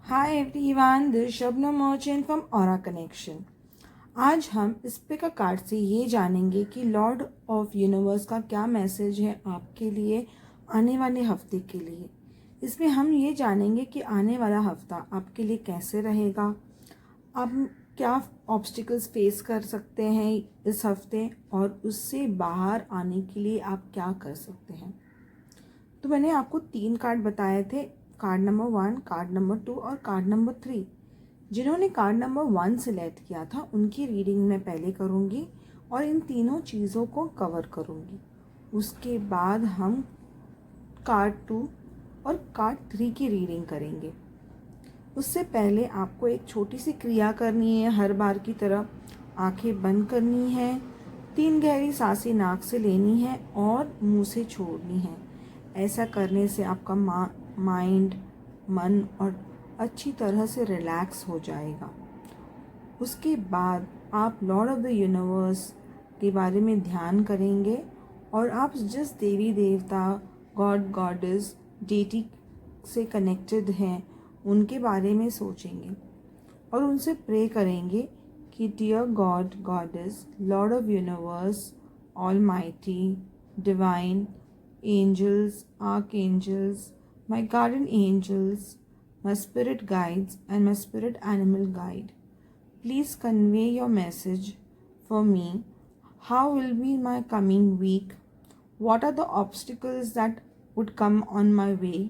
Hi everyone, this is Shabna Merchant from Aura Connection। आज हम इस पिक कार्ड से ये जानेंगे कि लॉर्ड ऑफ यूनिवर्स का क्या मैसेज है आपके लिए आने वाले हफ्ते के लिए। इसमें हम ये जानेंगे कि आने वाला हफ्ता आपके लिए कैसे रहेगा, आप क्या ऑब्स्टिकल्स फेस कर सकते हैं इस हफ्ते और उससे बाहर आने के लिए आप क्या कर सकते हैं। तो मैंने आपको 3 कार्ड बताए थे, कार्ड नंबर 1, कार्ड नंबर 2 और कार्ड नंबर 3। जिन्होंने कार्ड नंबर 1 सिलेक्ट किया था उनकी रीडिंग मैं पहले करूँगी और इन तीनों चीज़ों को कवर करूँगी। उसके बाद हम कार्ड 2 और कार्ड 3 की रीडिंग करेंगे। उससे पहले आपको एक छोटी सी क्रिया करनी है। हर बार की तरह आंखें बंद करनी है, 3 गहरी सांसें नाक से लेनी है और मुंह से छोड़नी है। ऐसा करने से आपका माइंड, मन और अच्छी तरह से रिलैक्स हो जाएगा। उसके बाद आप लॉर्ड ऑफ द यूनिवर्स के बारे में ध्यान करेंगे और आप जिस देवी देवता, गॉड गॉडेस, डेटी से कनेक्टेड हैं उनके बारे में सोचेंगे और उनसे प्रे करेंगे कि dear God goddess, Lord of universe, almighty, divine, angels, archangels, my guardian angels, my spirit guides, and my spirit animal guide. Please convey your message for me. How will be my coming week? What are the obstacles that would come on my way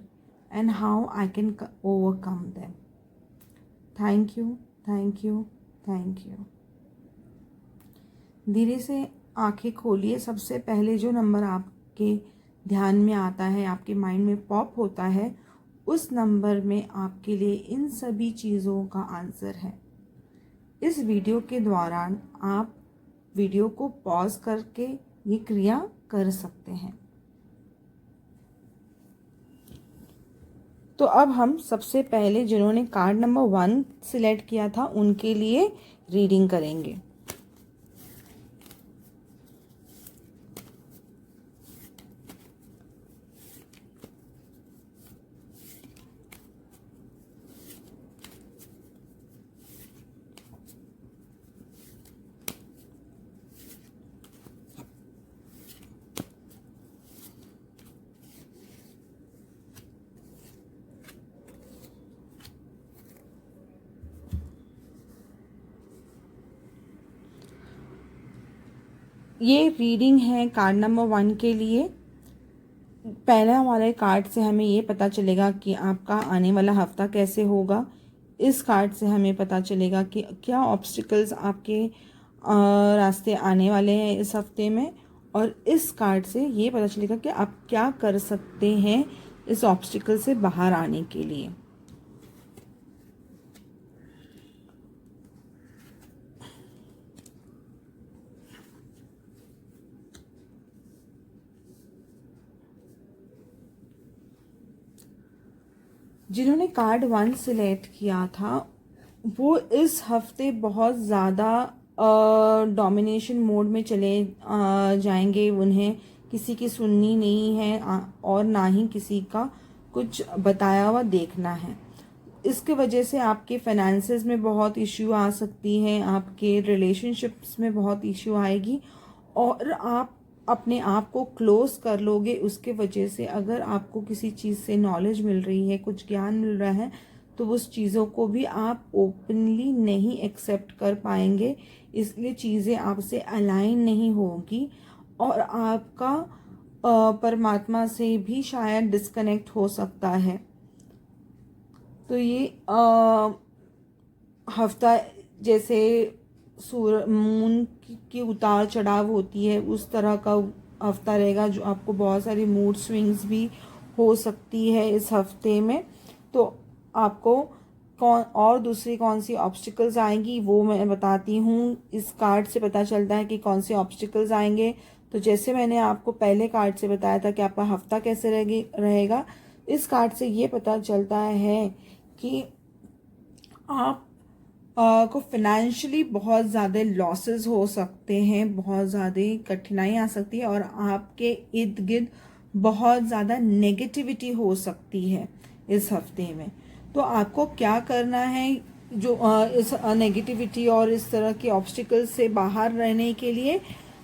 and how I can overcome them? Thank you, thank you, thank you. धीरे से आंखें खोलिए। सबसे पहले जो number आपके ध्यान में आता है, आपके माइंड में पॉप होता है, उस नंबर में आपके लिए इन सभी चीज़ों का आंसर है। इस वीडियो के दौरान आप वीडियो को पॉज करके ये क्रिया कर सकते हैं। तो अब हम सबसे पहले जिन्होंने कार्ड नंबर 1 सिलेक्ट किया था उनके लिए रीडिंग करेंगे। ये रीडिंग है कार्ड नंबर 1 के लिए। पहला वाले कार्ड से हमें ये पता चलेगा कि आपका आने वाला हफ्ता कैसे होगा। इस कार्ड से हमें पता चलेगा कि क्या ऑब्स्टिकल्स आपके रास्ते आने वाले हैं इस हफ्ते में, और इस कार्ड से ये पता चलेगा कि आप क्या कर सकते हैं इस ऑब्स्टिकल से बाहर आने के लिए। जिन्होंने कार्ड 1 सिलेक्ट किया था वो इस हफ्ते बहुत ज़्यादा डोमिनेशन मोड में चले जाएंगे। उन्हें किसी की सुननी नहीं है और ना ही किसी का कुछ बताया हुआ देखना है। इसके वजह से आपके फाइनेंसेस में बहुत इश्यू आ सकती है, आपके रिलेशनशिप्स में बहुत इश्यू आएगी और आप अपने आप को क्लोज कर लोगे। उसके वजह से अगर आपको किसी चीज़ से नॉलेज मिल रही है, कुछ ज्ञान मिल रहा है, तो उस चीज़ों को भी आप ओपनली नहीं एक्सेप्ट कर पाएंगे। इसलिए चीज़ें आपसे अलाइन नहीं होगी और आपका परमात्मा से भी शायद डिस्कनेक्ट हो सकता है। तो ये हफ्ता जैसे मून की उतार चढ़ाव होती है उस तरह का हफ्ता रहेगा, जो आपको बहुत सारी मूड स्विंग्स भी हो सकती है इस हफ्ते में। तो आपको दूसरी कौन सी ऑब्स्टिकल्स आएंगी वो मैं बताती हूँ। इस कार्ड से पता चलता है कि कौन से ऑब्स्टिकल्स आएंगे। तो जैसे मैंने आपको पहले कार्ड से बताया था कि आपका हफ्ता कैसे रहेगा, इस कार्ड से ये पता चलता है कि आप को फाइनेंशियली बहुत ज़्यादा लॉसेस हो सकते हैं, बहुत ज़्यादा कठिनाई आ सकती है और आपके इर्द गिर्द बहुत ज़्यादा नेगेटिविटी हो सकती है इस हफ्ते में। तो आपको क्या करना है जो इस नेगेटिविटी और इस तरह के ऑब्स्टिकल से बाहर रहने के लिए,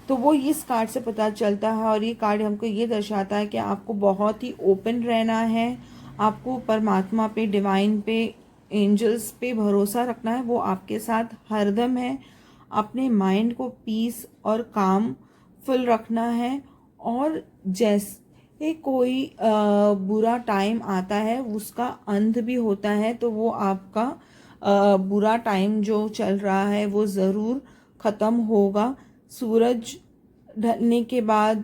तो वो इस कार्ड से पता चलता है। और ये कार्ड हमको ये दर्शाता है कि आपको बहुत ही ओपन रहना है, आपको परमात्मा पे, डिवाइन पे, एंजल्स पे भरोसा रखना है, वो आपके साथ हरदम है। अपने माइंड को पीस और काम फुल रखना है। और जैसे कोई बुरा टाइम आता है उसका अंत भी होता है, तो वो आपका बुरा टाइम जो चल रहा है वो ज़रूर ख़त्म होगा। सूरज ढलने के बाद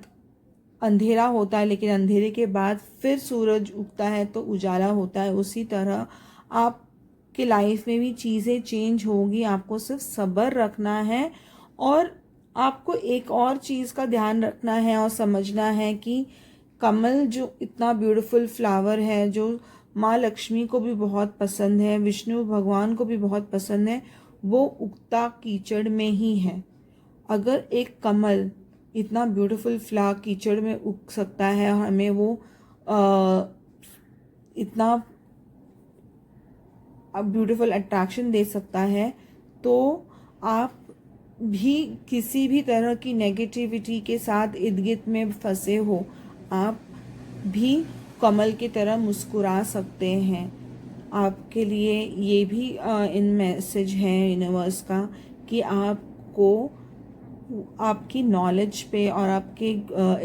अंधेरा होता है, लेकिन अंधेरे के बाद फिर सूरज उगता है तो उजाला होता है। उसी तरह आपके लाइफ में भी चीज़ें चेंज होगी, आपको सिर्फ सब्र रखना है। और आपको एक और चीज़ का ध्यान रखना है और समझना है कि कमल जो इतना ब्यूटीफुल फ्लावर है, जो माँ लक्ष्मी को भी बहुत पसंद है, विष्णु भगवान को भी बहुत पसंद है, वो उगता कीचड़ में ही है। अगर एक कमल इतना ब्यूटीफुल फ्लावर कीचड़ में उग सकता है, हमें वो इतना ब्यूटीफुल अट्रैक्शन दे सकता है, तो आप भी किसी भी तरह की नेगेटिविटी के साथ इर्द गिर्द में फंसे हो, आप भी कमल की तरह मुस्कुरा सकते हैं। आपके लिए ये भी इन मैसेज है यूनिवर्स का कि आपको आपकी नॉलेज पे और आपके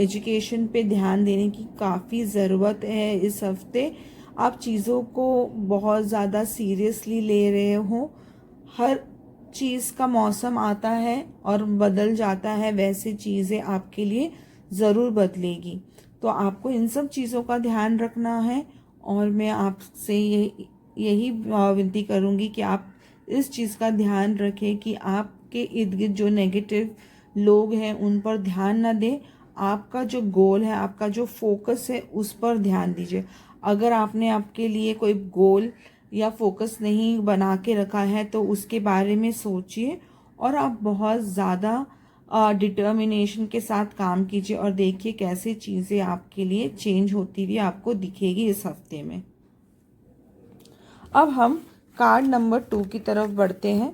एजुकेशन पे ध्यान देने की काफ़ी ज़रूरत है इस हफ्ते। आप चीज़ों को बहुत ज़्यादा सीरियसली ले रहे हो। हर चीज़ का मौसम आता है और बदल जाता है, वैसे चीज़ें आपके लिए ज़रूर बदलेगी। तो आपको इन सब चीज़ों का ध्यान रखना है। और मैं आपसे यही विनती करूँगी कि आप इस चीज़ का ध्यान रखें कि आपके इर्द गिर्द जो नेगेटिव लोग हैं उन पर ध्यान ना दें। आपका जो गोल है, आपका जो फोकस है, उस पर ध्यान दीजिए। अगर आपने आपके लिए कोई गोल या फोकस नहीं बना के रखा है तो उसके बारे में सोचिए और आप बहुत ज़्यादा डिटर्मिनेशन के साथ काम कीजिए और देखिए कैसे चीज़ें आपके लिए चेंज होती हुई आपको दिखेगी इस हफ्ते में। अब हम कार्ड नंबर 2 की तरफ बढ़ते हैं।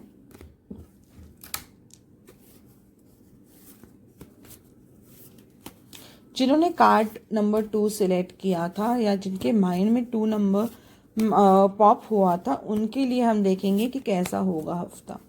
जिन्होंने कार्ड नंबर 2 सिलेक्ट किया था या जिनके माइंड में 2 नंबर पॉप हुआ था, उनके लिए हम देखेंगे कि कैसा होगा हफ्ता।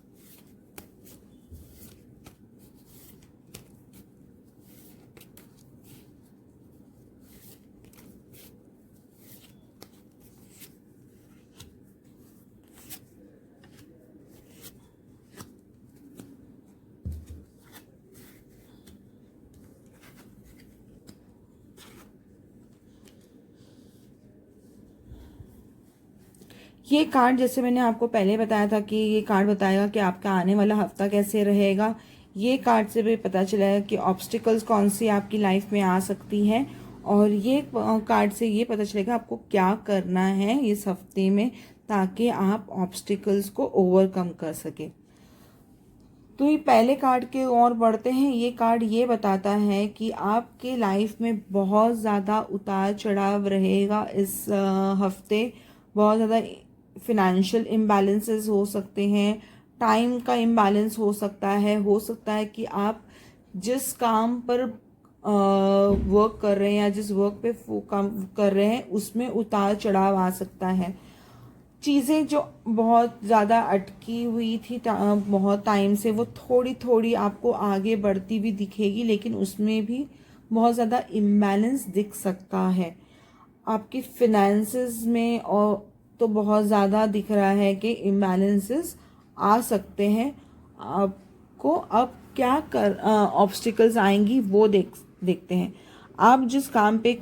ये कार्ड, जैसे मैंने आपको पहले बताया था कि ये कार्ड बताएगा कि आपका आने वाला हफ्ता कैसे रहेगा। ये कार्ड से भी पता चला है कि ऑब्स्टिकल्स कौन सी आपकी लाइफ में आ सकती हैं, और ये कार्ड से ये पता चलेगा आपको क्या करना है इस हफ्ते में ताकि आप ऑब्स्टिकल्स को ओवरकम कर सके। तो ये पहले कार्ड के और बढ़ते हैं। ये कार्ड ये बताता है कि आपके लाइफ में बहुत ज़्यादा उतार चढ़ाव रहेगा इस हफ्ते। बहुत ज़्यादा फिनेंशियल इम्बैलेंसेस हो सकते हैं, टाइम का इम्बैलेंस हो सकता है कि आप जिस काम पर वर्क कर रहे हैं या जिस वर्क पे काम कर रहे हैं उसमें उतार चढ़ाव आ सकता है। चीज़ें जो बहुत ज़्यादा अटकी हुई थी बहुत टाइम से, वो थोड़ी थोड़ी आपको आगे बढ़ती हुई दिखेगी, लेकिन उसमें भी बहुत ज़्यादा इम्बैलेंस दिख सकता है। आपकी फिनेंसेस में और तो बहुत ज़्यादा दिख रहा है कि इम्बैलेंसेस आ सकते हैं। आपको अब क्या कर ऑब्स्टिकल्स आएंगी वो देखते हैं। आप जिस काम पे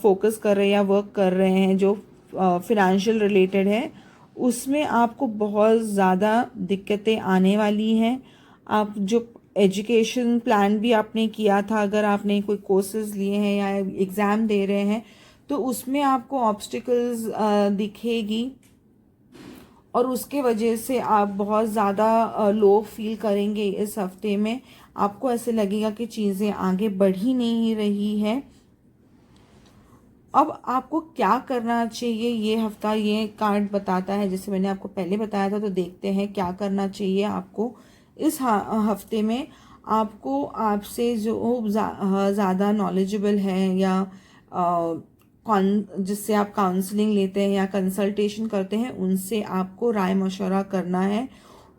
फोकस कर रहे हैं या वर्क कर रहे हैं जो फिनेंशियल रिलेटेड है, उसमें आपको बहुत ज़्यादा दिक्कतें आने वाली हैं। आप जो एजुकेशन प्लान भी आपने किया था, अगर आपने कोई कोर्सेज लिए हैं या एग्ज़ाम दे रहे हैं, तो उसमें आपको ऑब्स्टिकल्स दिखेगी और उसके वजह से आप बहुत ज़्यादा लो फील करेंगे इस हफ्ते में। आपको ऐसे लगेगा कि चीज़ें आगे बढ़ ही नहीं रही है। अब आपको क्या करना चाहिए, ये हफ्ता ये कार्ड बताता है। जैसे मैंने आपको पहले बताया था, तो देखते हैं क्या करना चाहिए आपको इस हफ्ते में। आपको आपसे जो ज़्यादा नॉलेजेबल है या जिससे आप काउंसलिंग लेते हैं या कंसल्टेशन करते हैं, उनसे आपको राय मशवरा करना है।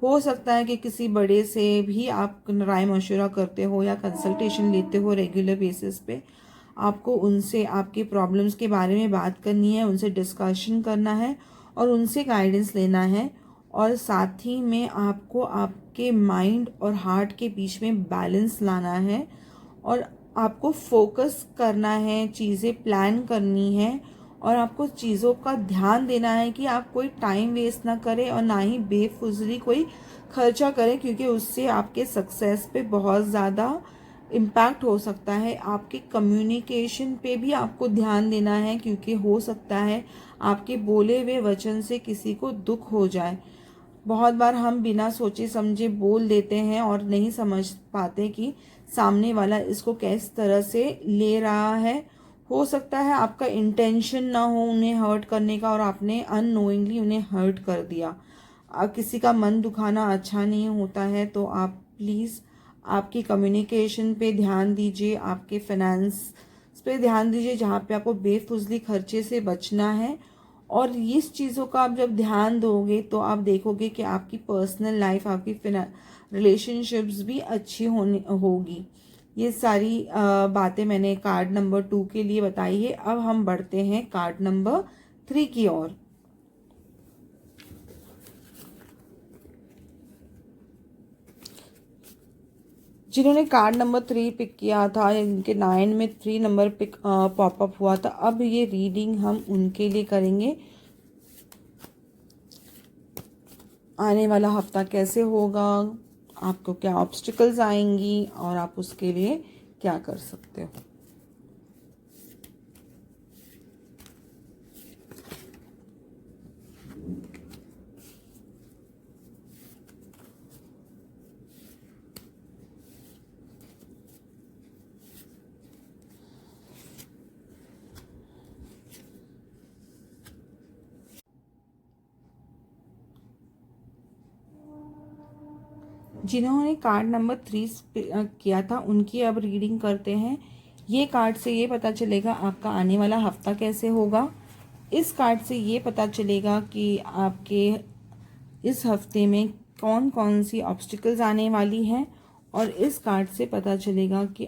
हो सकता है कि किसी बड़े से भी आप राय मशवरा करते हो या कंसल्टेशन लेते हो रेगुलर बेसिस पे। आपको उनसे आपकी प्रॉब्लम्स के बारे में बात करनी है, उनसे डिस्कशन करना है और उनसे गाइडेंस लेना है। और साथ ही में आपको आपके माइंड और हार्ट के बीच में बैलेंस लाना है और आपको फोकस करना है, चीज़ें प्लान करनी है और आपको चीज़ों का ध्यान देना है कि आप कोई टाइम वेस्ट ना करें और ना ही बेफुजली कोई खर्चा करें, क्योंकि उससे आपके सक्सेस पे बहुत ज़्यादा इम्पैक्ट हो सकता है। आपके कम्युनिकेशन पे भी आपको ध्यान देना है, क्योंकि हो सकता है आपके बोले हुए वचन से किसी को दुख हो जाए। बहुत बार हम बिना सोचे समझे बोल देते हैं और नहीं समझ पाते कि सामने वाला इसको किस तरह से ले रहा है। हो सकता है आपका इंटेंशन ना हो उन्हें हर्ट करने का और आपने अननोइंगली उन्हें हर्ट कर दिया। किसी का मन दुखाना अच्छा नहीं होता है, तो आप प्लीज़ आपकी कम्युनिकेशन पे ध्यान दीजिए, आपके फाइनेंस पे ध्यान दीजिए, जहाँ पे आपको बेफुजली खर्चे से बचना है। और इस चीज़ों का आप जब ध्यान दोगे तो आप देखोगे कि आपकी पर्सनल लाइफ, आपकी रिलेशनशिप्स भी अच्छी होनी होगी। ये सारी बातें मैंने कार्ड नंबर 2 के लिए बताई है। अब हम बढ़ते हैं कार्ड नंबर 3 की ओर। जिन्होंने कार्ड नंबर 3 पिक किया था, इनके 9 में 3 नंबर पिक पॉपअप हुआ था। अब ये रीडिंग हम उनके लिए करेंगे। आने वाला हफ्ता कैसे होगा, आपको क्या ऑब्स्टिकल्स आएंगी और आप उसके लिए क्या कर सकते हो। जिन्होंने कार्ड नंबर 3 किया था, उनकी अब रीडिंग करते हैं। ये कार्ड से ये पता चलेगा आपका आने वाला हफ्ता कैसे होगा। इस कार्ड से ये पता चलेगा कि आपके इस हफ्ते में कौन कौन सी ऑब्स्टिकल्स आने वाली हैं। और इस कार्ड से पता चलेगा कि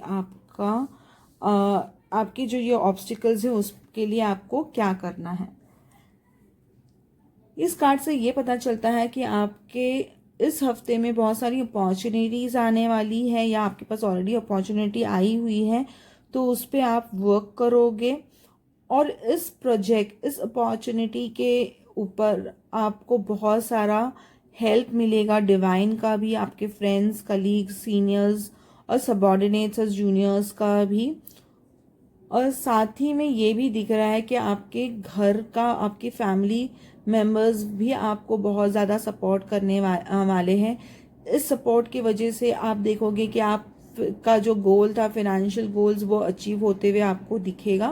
आपकी जो ये ऑब्स्टिकल्स है उसके लिए आपको क्या करना है। इस कार्ड से ये पता चलता है कि आपके इस हफ्ते में बहुत सारी अपॉर्चुनिटीज़ आने वाली है या आपके पास ऑलरेडी अपॉर्चुनिटी आई हुई है, तो उस पर आप वर्क करोगे और इस अपॉर्चुनिटी के ऊपर आपको बहुत सारा हेल्प मिलेगा, डिवाइन का भी, आपके फ्रेंड्स, कलीग्स, सीनियर्स और सबॉर्डिनेट्स और जूनियर्स का भी। और साथ ही में ये भी दिख रहा है कि आपके घर का, आपकी फैमिली मेम्बर्स भी आपको बहुत ज़्यादा सपोर्ट करने वाले हैं। इस सपोर्ट की वजह से आप देखोगे कि आप का जो गोल था, फाइनेंशियल गोल्स, वो अचीव होते हुए आपको दिखेगा।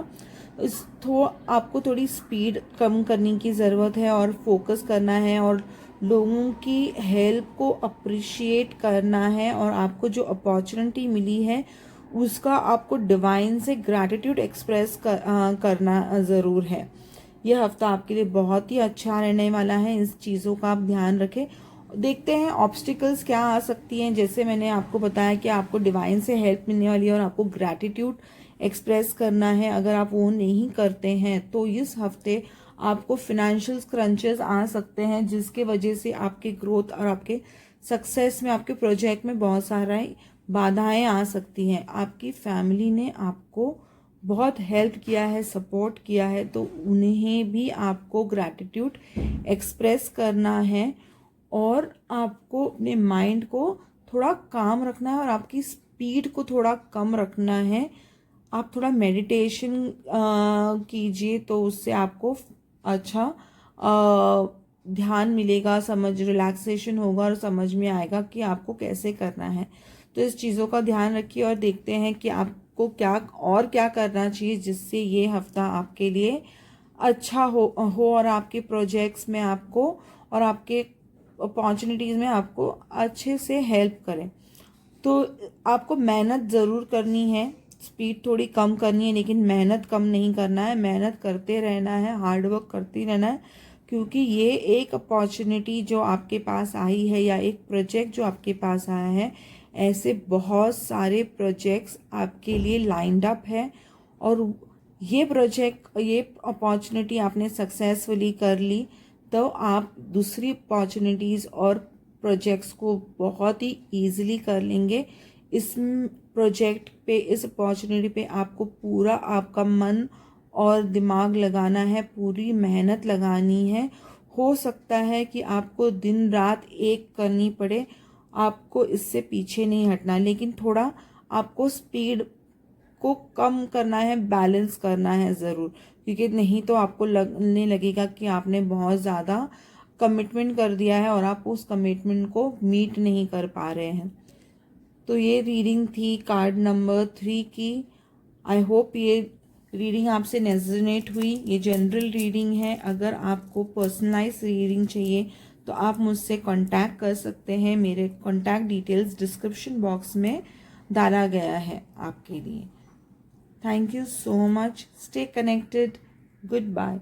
आपको थोड़ी स्पीड कम करने की ज़रूरत है और फोकस करना है और लोगों की हेल्प को अप्रिशिएट करना है। और आपको जो अपॉर्चुनिटी मिली है उसका आपको डिवाइन से ग्रैटिट्यूड एक्सप्रेस करना ज़रूर है। यह हफ्ता आपके लिए बहुत ही अच्छा रहने वाला है, इस चीज़ों का आप ध्यान रखें। देखते हैं ऑब्स्टिकल्स क्या आ सकती हैं। जैसे मैंने आपको बताया कि आपको डिवाइन से हेल्प मिलने वाली है और आपको ग्रैटिट्यूड एक्सप्रेस करना है। अगर आप वो नहीं करते हैं तो इस हफ्ते आपको फिनेंशियल क्रंचेस आ सकते हैं, जिसके वजह से आपके ग्रोथ और आपके सक्सेस में, आपके प्रोजेक्ट में बहुत सारा बाधाएं आ सकती हैं। आपकी फैमिली ने आपको बहुत हेल्प किया है, सपोर्ट किया है, तो उन्हें भी आपको ग्रैटिट्यूड एक्सप्रेस करना है और आपको अपने माइंड को थोड़ा काम रखना है और आपकी स्पीड को थोड़ा कम रखना है। आप थोड़ा मेडिटेशन कीजिए, तो उससे आपको अच्छा ध्यान मिलेगा, रिलैक्सेशन होगा और समझ में आएगा कि आपको कैसे करना है। तो इस चीज़ों का ध्यान रखिए और देखते हैं कि आपको आपको क्या करना चाहिए जिससे ये हफ्ता आपके लिए अच्छा हो और आपके प्रोजेक्ट्स में आपको और आपके अपॉर्चुनिटीज़ में आपको अच्छे से हेल्प करें। तो आपको मेहनत ज़रूर करनी है, स्पीड थोड़ी कम करनी है, लेकिन मेहनत कम नहीं करना है, मेहनत करते रहना है, हार्ड वर्क करते रहना है, क्योंकि ये एक अपॉर्चुनिटी जो आपके पास आई है या एक प्रोजेक्ट जो आपके पास आया है, ऐसे बहुत सारे प्रोजेक्ट्स आपके लिए लाइंड अप है और ये अपॉर्चुनिटी आपने सक्सेसफुली कर ली तो आप दूसरी अपॉर्चुनिटीज़ और प्रोजेक्ट्स को बहुत ही ईजिली कर लेंगे। इस प्रोजेक्ट पे, इस अपॉर्चुनिटी पे आपको पूरा आपका मन और दिमाग लगाना है, पूरी मेहनत लगानी है। हो सकता है कि आपको दिन रात एक करनी पड़े, आपको इससे पीछे नहीं हटना, लेकिन थोड़ा आपको स्पीड को कम करना है, बैलेंस करना है ज़रूर, क्योंकि नहीं तो आपको लगने लगेगा कि आपने बहुत ज़्यादा कमिटमेंट कर दिया है और आप उस कमिटमेंट को मीट नहीं कर पा रहे हैं। तो ये रीडिंग थी कार्ड नंबर 3 की। आई होप ये रीडिंग आपसे रेजोनेट हुई। ये जनरल रीडिंग है। अगर आपको पर्सनलाइज रीडिंग चाहिए तो आप मुझसे कांटेक्ट कर सकते हैं। मेरे कांटेक्ट डिटेल्स डिस्क्रिप्शन बॉक्स में डाला गया है आपके लिए। Thank you so much. Stay connected. Goodbye.